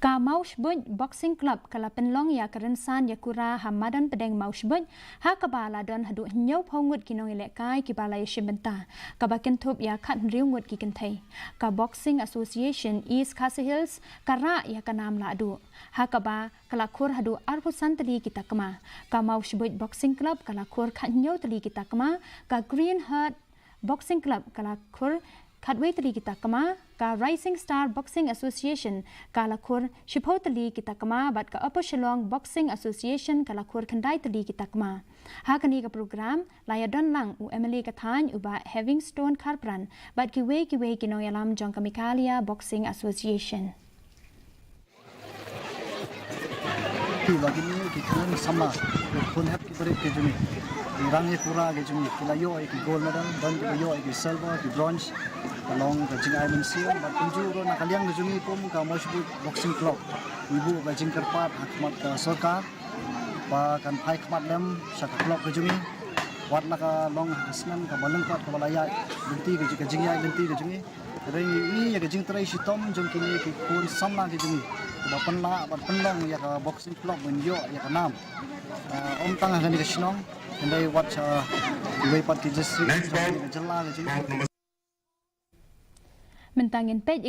Ka Mawshbuit Boxing Club kala penlong ya kerensan ya kura hamadan pedeng Mawshbuit ha kabala don hadu nyau pongut kinong ilekai ki balai shibenta ka baken thup ya khat riungut ki kenthai ka Boxing Association East Khasi Hills kara ya kanam la adu ha kaba kala khur hadu arpusan tali kita kema ka Mawshbuit Boxing Club kala khur khat nyau tali kita kema ka Green Heart Boxing Club kala khur Kadwe tali kita kema ka Rising Star Boxing Association kala khur shipho tali kita kema bat ka Upper Shillong Boxing Association kala khur khandai tali kita kema ha kani ka program laya don lang u Emily kathan uba Having Stone Karpran bat ki we kino yalam jong kamikalia Boxing Association lagi ni kita sama pun hap kita beri kejuni rangnya pura kejuni kita yo iki gold medal dan kita yo iki silver iki bronze along the jing diamond seal but injuro nak kalian kejuni pun ka Mawshbuit Boxing Club ibu bajing kerpat hakmat ka sarkar pa kan pai khmat lem saka club kejuni wat nak long hasnan ka balengkat ka balaya benti kejing ya benti kejuni ini ya kejing trai sitom jong kini ki pun sama kejuni ba penla ba penlong ya ka Boxing Club menjo ya ka nam om tangah kan di Sinong andai wat way pat ki district jela kejuni mentangin page